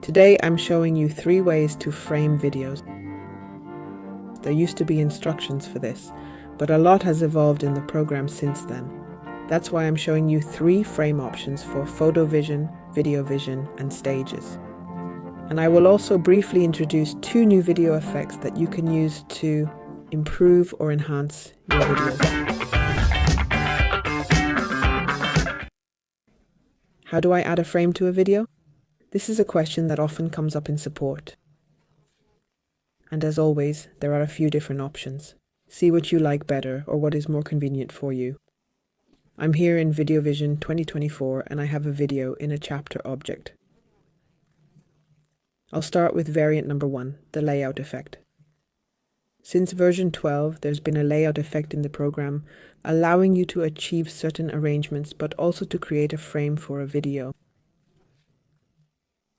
Today I'm showing you 3 ways to frame videos. There used to be instructions for this, but a lot has evolved in the program since then. That's why I'm showing you 3 frame options for photo vision, video vision, and stages. And I will also briefly introduce 2 new video effects that you can use to improve or enhance your videos. How do I add a frame to a video? This is a question that often comes up in support. And as always, there are a few different options. See what you like better or what is more convenient for you. I'm here in Video Vision 2024 and I have a video in a chapter object. I'll start with variant number 1, the layout effect. Since version 12, there's been a layout effect in the program, allowing you to achieve certain arrangements but also to create a frame for a video.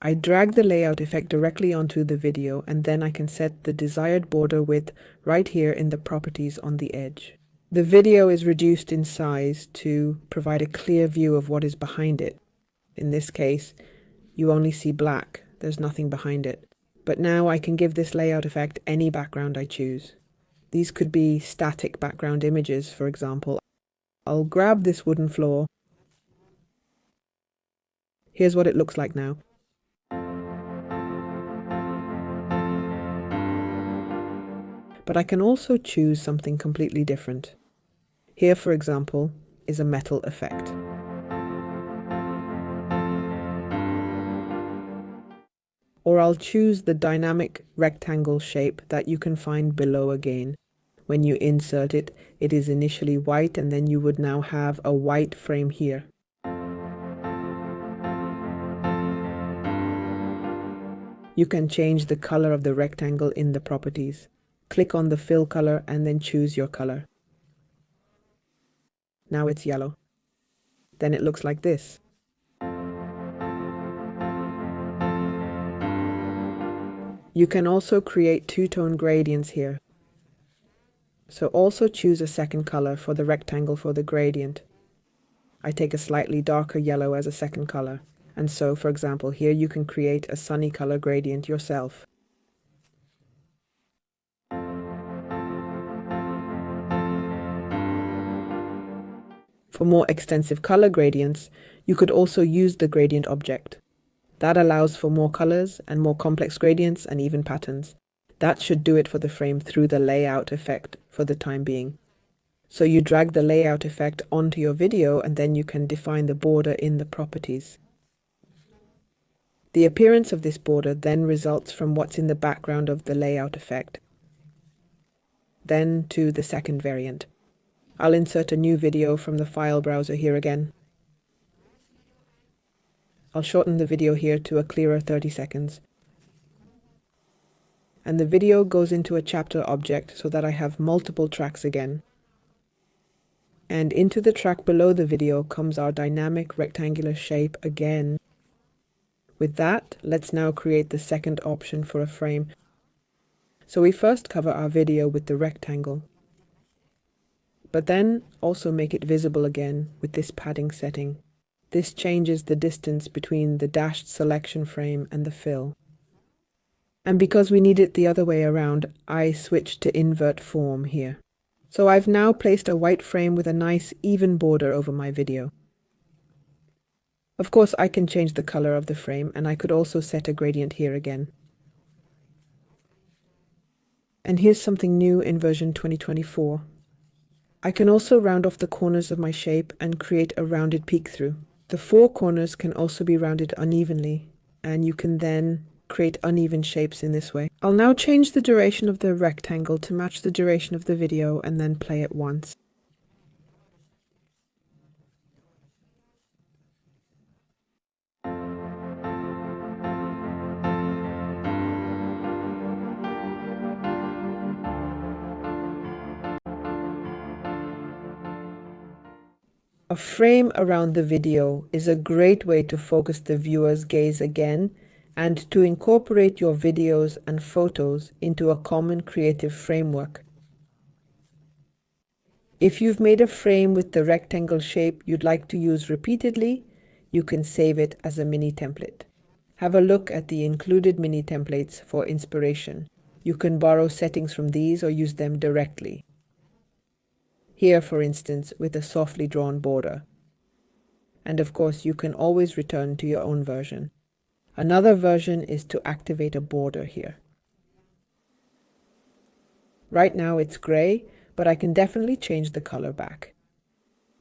I drag the layout effect directly onto the video and then I can set the desired border width right here in the properties on the edge. The video is reduced in size to provide a clear view of what is behind it. In this case, you only see black, there's nothing behind it. But now I can give this layout effect any background I choose. These could be static background images, for example. I'll grab this wooden floor. Here's what it looks like now. But I can also choose something completely different. Here, for example, is a metal effect. Or I'll choose the dynamic rectangle shape that you can find below again. When you insert it, it is initially white and then you would now have a white frame here. You can change the color of the rectangle in the properties. Click on the fill color and then choose your color. Now it's yellow. Then it looks like this. You can also create two-tone gradients here. So also choose a second color for the rectangle for the gradient. I take a slightly darker yellow as a second color. And so, for example, here you can create a sunny color gradient yourself. For more extensive color gradients, you could also use the gradient object. That allows for more colors and more complex gradients and even patterns. That should do it for the frame through the layout effect for the time being. So you drag the layout effect onto your video and then you can define the border in the properties. The appearance of this border then results from what's in the background of the layout effect. Then to the second variant. I'll insert a new video from the file browser here again. I'll shorten the video here to a clearer 30 seconds. And the video goes into a chapter object so that I have multiple tracks again. And into the track below the video comes our dynamic rectangular shape again. With that, let's now create the second option for a frame. So we first cover our video with the rectangle. But then also make it visible again with this padding setting. This changes the distance between the dashed selection frame and the fill. And because we need it the other way around, I switched to invert form here. So I've now placed a white frame with a nice even border over my video. Of course, I can change the color of the frame and I could also set a gradient here again. And here's something new in version 2024. I can also round off the corners of my shape and create a rounded peek through. The 4 corners can also be rounded unevenly, and you can then create uneven shapes in this way. I'll now change the duration of the rectangle to match the duration of the video and then play it once. A frame around the video is a great way to focus the viewer's gaze again and to incorporate your videos and photos into a common creative framework. If you've made a frame with the rectangle shape you'd like to use repeatedly, you can save it as a mini template. Have a look at the included mini templates for inspiration. You can borrow settings from these or use them directly. Here, for instance, with a softly drawn border. And of course, you can always return to your own version. Another version is to activate a border here. Right now it's gray, but I can definitely change the color back.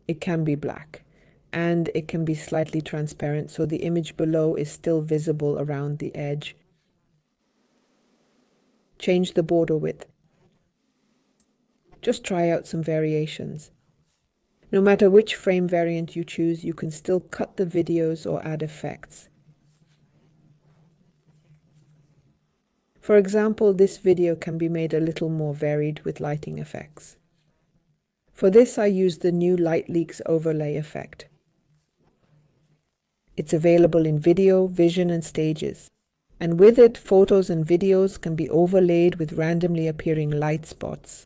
It can be black, and it can be slightly transparent so the image below is still visible around the edge. Change the border width. Just try out some variations. No matter which frame variant you choose, you can still cut the videos or add effects. For example, this video can be made a little more varied with lighting effects. For this, I use the new Light Leaks overlay effect. It's available in video, vision, and stages. And with it, photos and videos can be overlaid with randomly appearing light spots.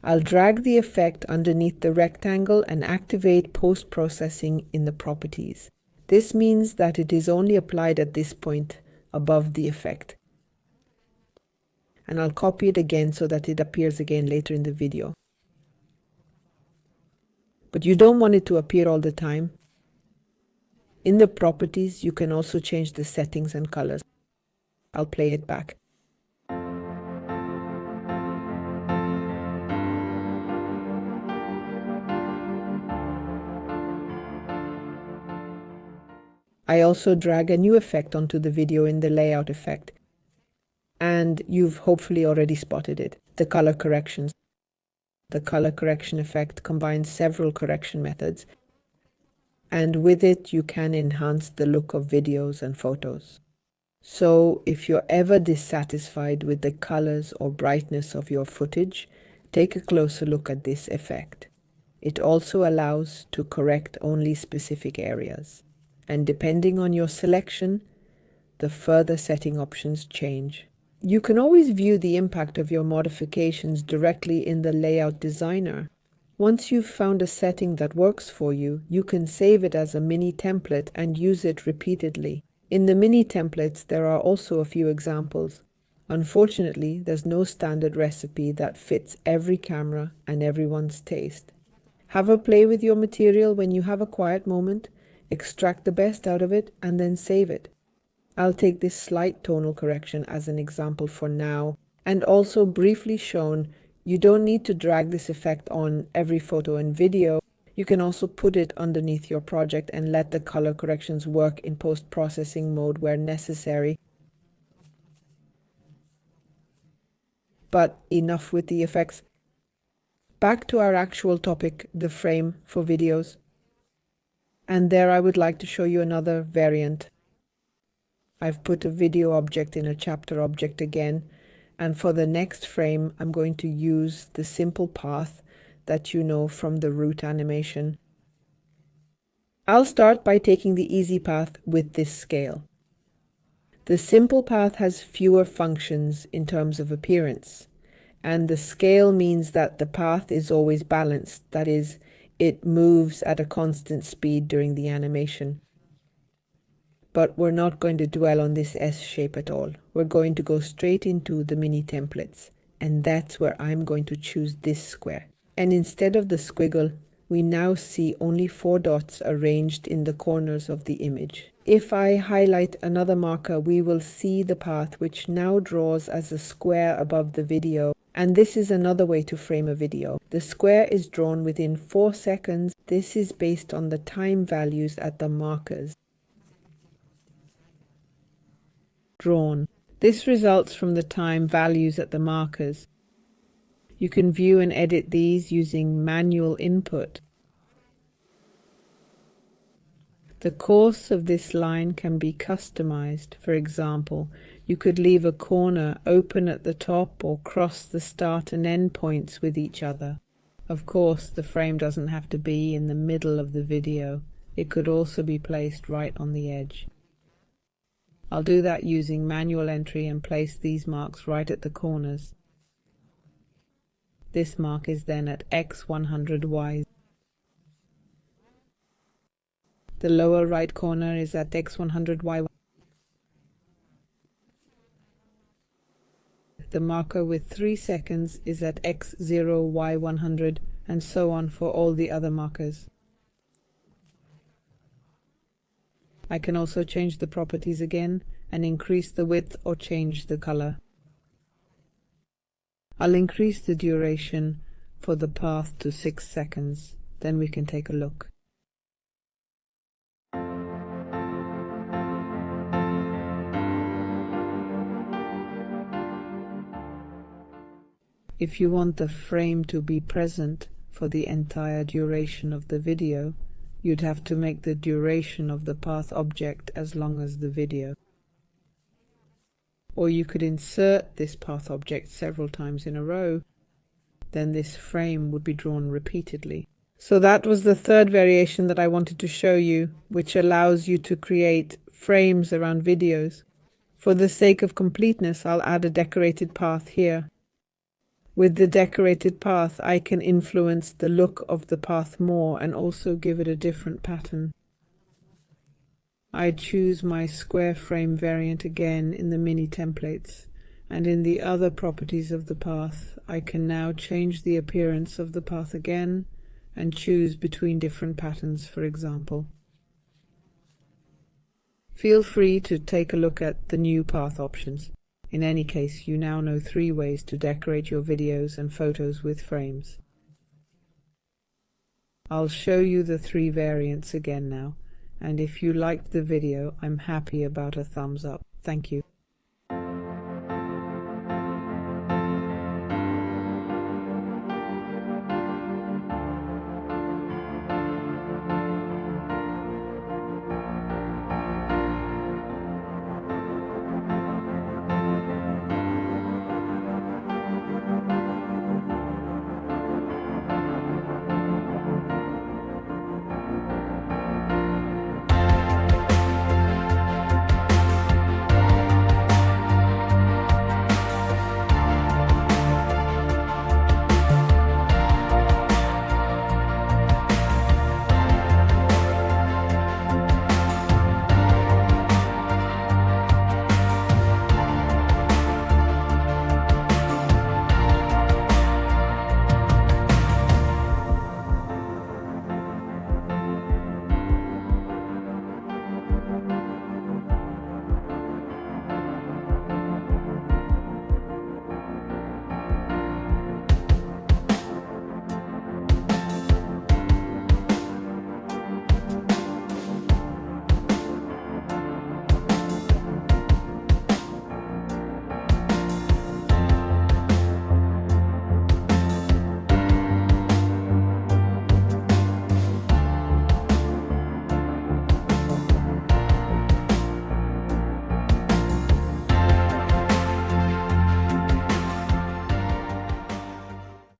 I'll drag the effect underneath the rectangle and activate post-processing in the properties. This means that it is only applied at this point above the effect. And I'll copy it again so that it appears again later in the video. But you don't want it to appear all the time. In the properties, you can also change the settings and colors. I'll play it back. I also drag a new effect onto the video in the layout effect. And you've hopefully already spotted it, the color corrections. The color correction effect combines several correction methods, and with it you can enhance the look of videos and photos. So if you're ever dissatisfied with the colors or brightness of your footage, take a closer look at this effect. It also allows to correct only specific areas, and depending on your selection, the further setting options change. You can always view the impact of your modifications directly in the Layout Designer. Once you've found a setting that works for you, you can save it as a mini template and use it repeatedly. In the mini templates, there are also a few examples. Unfortunately, there's no standard recipe that fits every camera and everyone's taste. Have a play with your material when you have a quiet moment, extract the best out of it, and then save it. I'll take this slight tonal correction as an example for now, and also briefly shown you don't need to drag this effect on every photo and video. You can also put it underneath your project and let the color corrections work in post-processing mode where necessary. But enough with the effects. Back to our actual topic, the frame for videos. And there I would like to show you another variant. I've put a video object in a chapter object again, and for the next frame I'm going to use the simple path that you know from the root animation. I'll start by taking the easy path with this scale. The simple path has fewer functions in terms of appearance, and the scale means that the path is always balanced, that is, it moves at a constant speed during the animation. But we're not going to dwell on this S shape at all. We're going to go straight into the mini templates, and that's where I'm going to choose this square. And instead of the squiggle, we now see only 4 dots arranged in the corners of the image. If I highlight another marker, we will see the path which now draws as a square above the video. And this is another way to frame a video. The square is drawn within 4 seconds. This is based on the time values at the markers. Drawn. This results from the time values at the markers. You can view and edit these using manual input. The course of this line can be customized. For example, you could leave a corner open at the top or cross the start and end points with each other. Of course, the frame doesn't have to be in the middle of the video. It could also be placed right on the edge. I'll do that using manual entry and place these marks right at the corners. This mark is then at X 100Y. The lower right corner is at X 100Y. The marker with 3 seconds is at x0, y100, and so on for all the other markers. I can also change the properties again and increase the width or change the color. I'll increase the duration for the path to 6 seconds, then we can take a look. If you want the frame to be present for the entire duration of the video, you'd have to make the duration of the path object as long as the video. Or you could insert this path object several times in a row, then this frame would be drawn repeatedly. So that was the third variation that I wanted to show you, which allows you to create frames around videos. For the sake of completeness, I'll add a decorated path here. With the decorated path, I can influence the look of the path more and also give it a different pattern. I choose my square frame variant again in the mini templates, and in the other properties of the path, I can now change the appearance of the path again and choose between different patterns, for example. Feel free to take a look at the new path options. In any case, you now know 3 ways to decorate your videos and photos with frames. I'll show you the 3 variants again now, and if you liked the video, I'm happy about a thumbs up. Thank you.